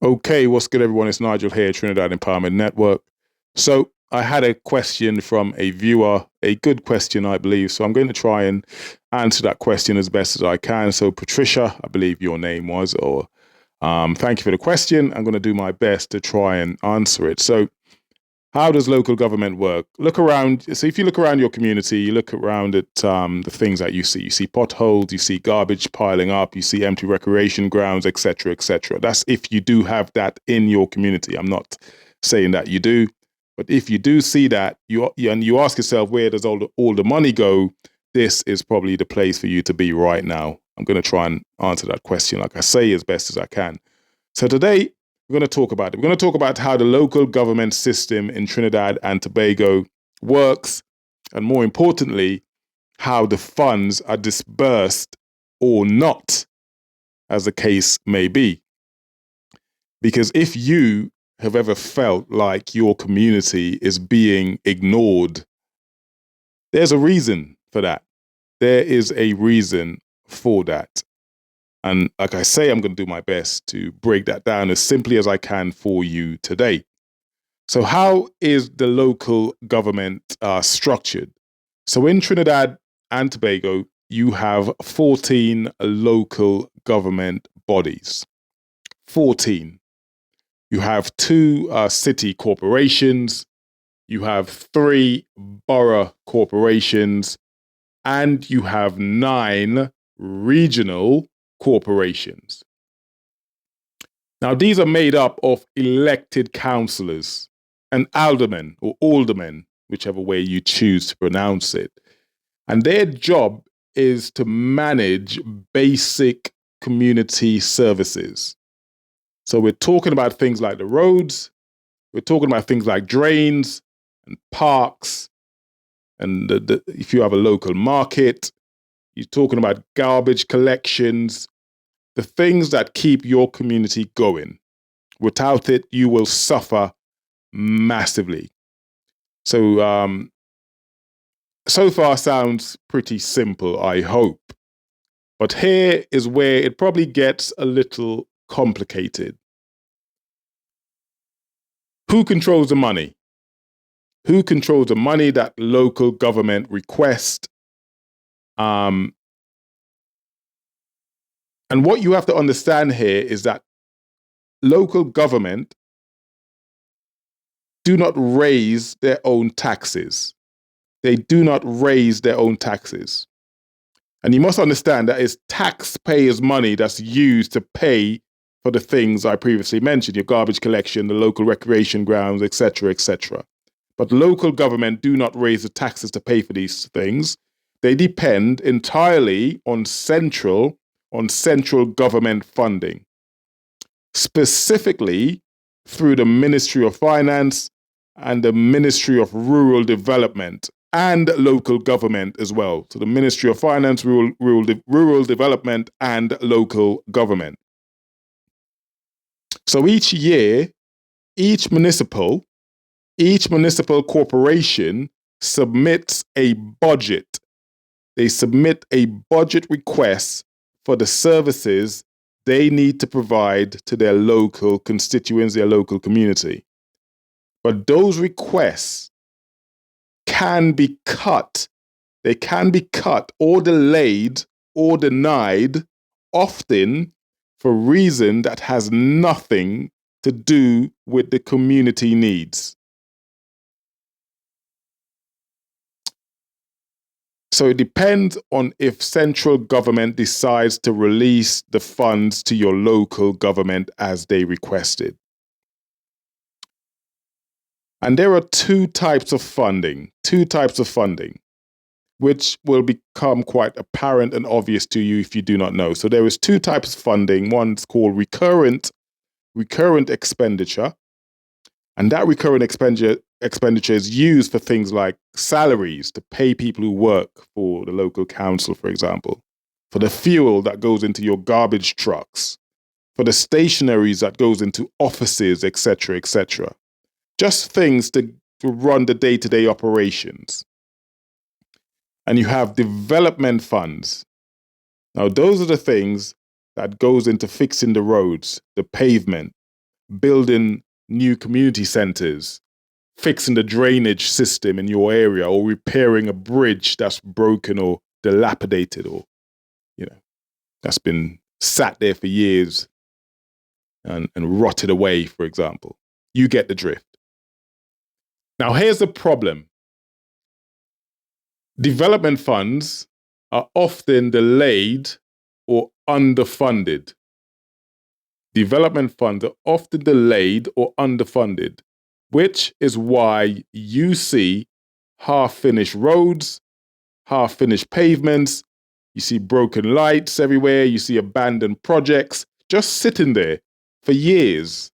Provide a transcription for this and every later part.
Okay, what's good, everyone? It's Nigel here, Trinidad Empowerment Network. So, I had a question from a viewer, a good question, I believe. So, I'm going to try and answer that question as best as I can. So, Patricia, I believe your name was, or thank you for the question. I'm going to do my best to try and answer it. So, how does local government work? Look around. So if you look around your community, you look around at the things that you see. You see potholes, you see garbage piling up, you see empty recreation grounds, etc., etc. That's if you do have that in your community. I'm not saying that you do, but if you do see that, and you ask yourself, where does all the money go? This is probably the place for you to be right now. I'm going to try and answer that question, like I say, as best as I can. So today, we're going to talk about it. We're going to talk about how the local government system in Trinidad and Tobago works, and more importantly, how the funds are disbursed or not, as the case may be. Because if you have ever felt like your community is being ignored, there's a reason for that. There is a reason for that. And like I say, I'm going to do my best to break that down as simply as I can for you today. So how is the local government structured? So in Trinidad and Tobago, you have 14 local government bodies. 14. You have 2 city corporations, you have 3 borough corporations, and you have 9 regional corporations. Now, these are made up of elected councillors and aldermen or aldermen, whichever way you choose to pronounce it. And their job is to manage basic community services. So we're talking about things like the roads, we're talking about things like drains and parks, and if you have a local market, you're talking about garbage collections, the things that keep your community going. Without it, you will suffer massively. So, so far sounds pretty simple, I hope. But here is where it probably gets a little complicated. Who controls the money? Who controls the money that local government requests? And what you have to understand here is that local government do not raise their own taxes. They do not raise their own taxes. And you must understand that it's taxpayers' money that's used to pay for the things I previously mentioned, your garbage collection, the local recreation grounds, etc., etc. But local government do not raise the taxes to pay for these things. They depend entirely on central government funding, specifically through the Ministry of Finance and the Ministry of Rural Development and local government as well. So the Ministry of Finance, Rural Development and local government. So each year, each municipal corporation submits a budget. They submit a budget request for the services they need to provide to their local constituents, their local community. But those requests can be cut. They can be cut or delayed or denied, often for reason that has nothing to do with the community needs. So it depends on if central government decides to release the funds to your local government as they requested. And there are 2 types of funding, which will become quite apparent and obvious to you if you do not know. So there is 2 types of funding. One's called recurrent expenditure. And that recurrent expenditure is used for things like salaries to pay people who work for the local council, for example, for the fuel that goes into your garbage trucks, for the stationaries that goes into offices, etc., etc. Just things to run the day-to-day operations. And you have development funds. Now, those are the things that goes into fixing the roads, the pavement, building new community centers, fixing the drainage system in your area, or repairing a bridge that's broken or dilapidated, or, that's been sat there for years and rotted away, for example. You get the drift. Now, here's the problem. Development funds are often delayed or underfunded. Development funds are often delayed or underfunded, which is why you see half-finished roads, half-finished pavements, you see broken lights everywhere, you see abandoned projects just sitting there for years.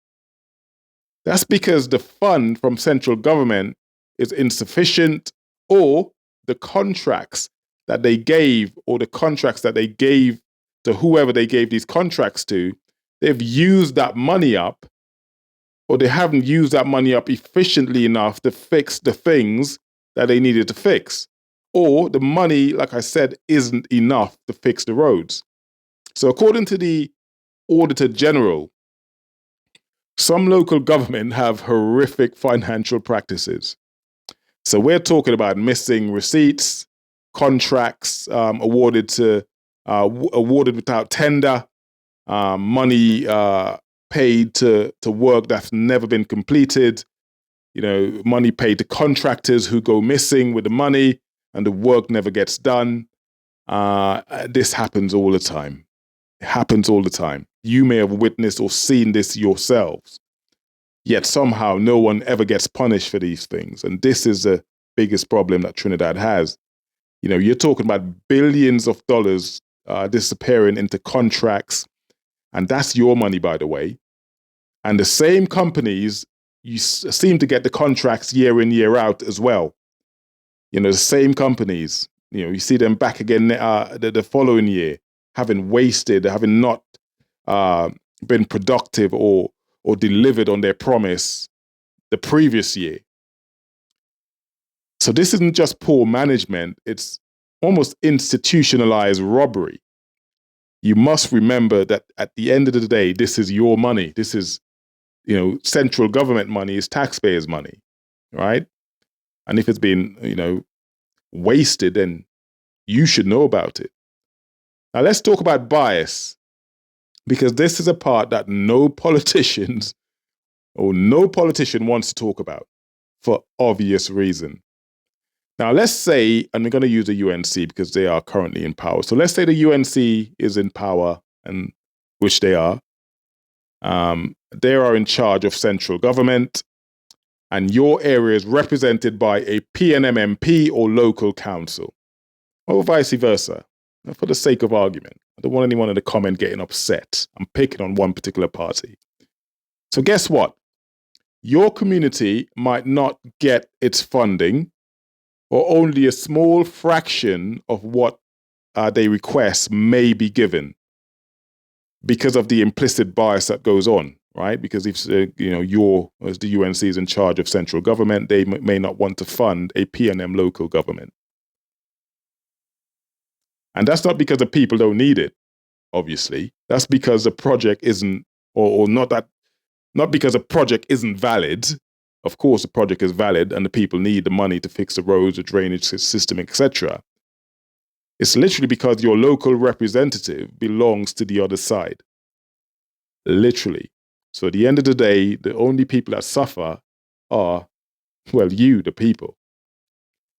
That's because the fund from central government is insufficient, or the contracts that they gave, or the contracts that they gave to whoever they gave these contracts to, they've used that money up, or they haven't used that money up efficiently enough to fix the things that they needed to fix. Or the money, like I said, isn't enough to fix the roads. So according to the Auditor General, some local government have horrific financial practices. So we're talking about missing receipts, contracts awarded without tender, money paid to work that's never been completed, money paid to contractors who go missing with the money and the work never gets done. This happens all the time. It happens all the time. You may have witnessed or seen this yourselves. Yet somehow no one ever gets punished for these things. And this is the biggest problem that Trinidad has. You're talking about billions of dollars disappearing into contracts. And that's your money, by the way. And the same companies, you seem to get the contracts year in, year out as well. The same companies, you see them back again the following year, having not been productive or delivered on their promise the previous year. So this isn't just poor management, it's almost institutionalized robbery. You must remember that at the end of the day, this is your money. This is, central government money, is taxpayers' money, right? And if it's been, wasted, then you should know about it. Now let's talk about bias, because this is a part that no politician wants to talk about for obvious reason. Now let's say, and we're going to use the UNC because they are currently in power. So let's say the UNC is in power, and which they are. They are in charge of central government, and your area is represented by a PNM MP or local council, or vice versa, for the sake of argument. I don't want anyone in the comment getting upset. I'm picking on one particular party. So guess what? Your community might not get its funding, or only a small fraction of what they request may be given, because of the implicit bias that goes on, right? Because if as the UNC is in charge of central government, they may not want to fund a PNM local government. And that's not because the people don't need it, obviously. That's because the project isn't, or not because a project isn't valid. Of course, the project is valid and the people need the money to fix the roads, the drainage system, etc. It's literally because your local representative belongs to the other side. Literally. So at the end of the day, the only people that suffer are, you, the people.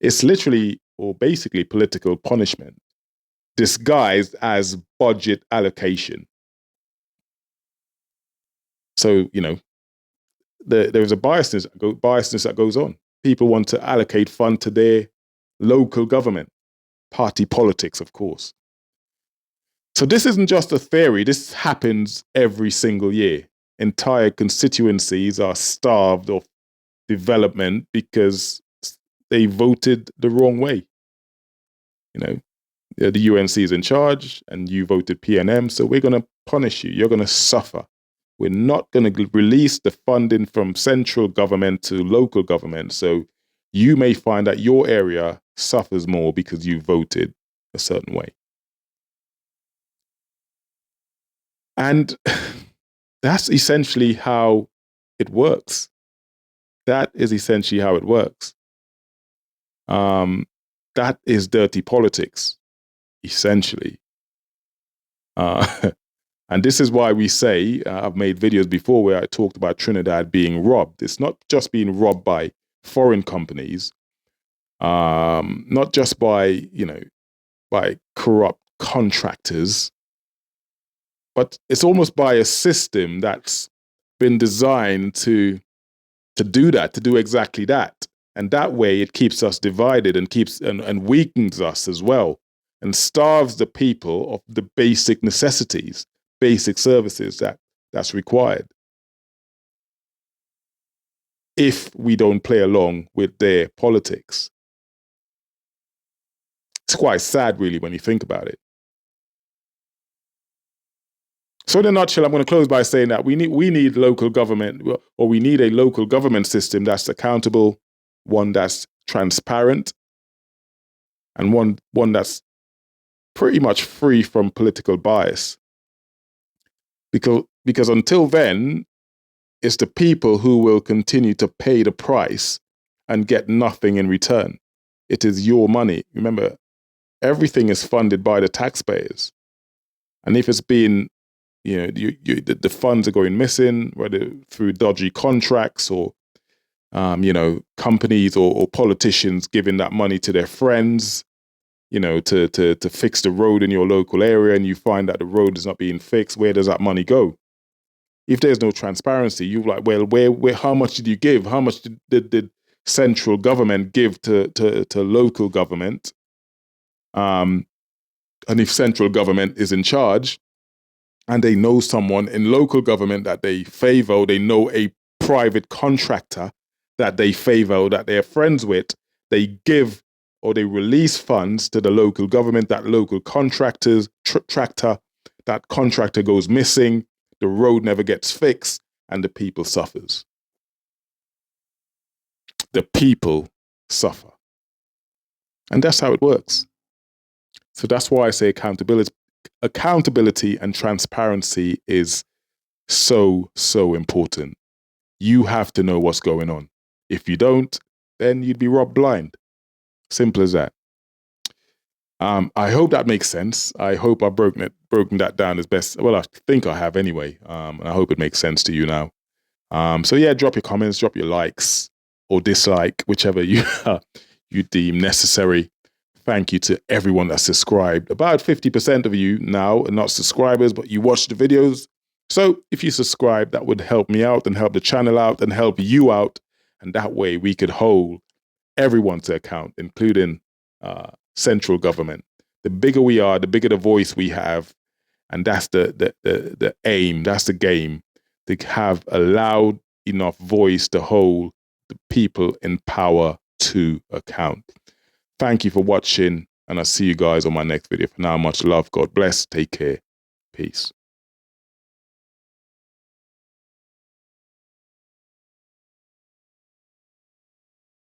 It's literally, or basically, political punishment disguised as budget allocation. So, there's a biasness that goes on. People want to allocate fund to their local government, party politics, of course. So this isn't just a theory. This happens every single year. Entire constituencies are starved of development because they voted the wrong way. The UNC is in charge and you voted PNM, so we're going to punish you. You're going to suffer. We're not going to release the funding from central government to local government. So you may find that your area suffers more because you voted a certain way. And That's essentially how it works. That is essentially how it works. That is dirty politics, essentially. And this is why we say, I've made videos before where I talked about Trinidad being robbed. It's not just being robbed by foreign companies, not just by, by corrupt contractors, but it's almost by a system that's been designed to do that, to do exactly that. And that way it keeps us divided and keeps and weakens us as well, and starves the people of the basic necessities, basic services that's required, if we don't play along with their politics. It's quite sad, really, when you think about it. So in a nutshell, I'm going to close by saying that we need local government, or we need a local government system that's accountable, one that's transparent, and one that's pretty much free from political bias. Because until then, it's the people who will continue to pay the price and get nothing in return. It is your money. Remember, everything is funded by the taxpayers. And if it's being, the funds are going missing, whether through dodgy contracts or, companies or politicians giving that money to their friends, to fix the road in your local area, and you find that the road is not being fixed, where does that money go? If there's no transparency, you're like, well, where, how much did you give? How much did central government give to local government? And if central government is in charge and they know someone in local government that they favor, they know a private contractor that they favor, that they're friends with, they give or they release funds to the local government, that local contractor, that contractor goes missing, the road never gets fixed, and the people suffers. The people suffer. And that's how it works. So that's why I say accountability and transparency is so, so important. You have to know what's going on. If you don't, then you'd be robbed blind. Simple as that. I hope that makes sense. I hope I've broken that down as best. Well, I think I have anyway. And I hope it makes sense to you now. So yeah, drop your comments, drop your likes or dislike, whichever you deem necessary. Thank you to everyone that's subscribed. About 50% of you now are not subscribers, but you watch the videos. So if you subscribe, that would help me out and help the channel out and help you out. And that way we could hold everyone to account, including central government. The bigger we are, the bigger the voice we have. And that's the aim, that's the game, to have a loud enough voice to hold the people in power to account. Thank you for watching, and I'll see you guys on my next video. For now, much love. God bless. Take care. Peace.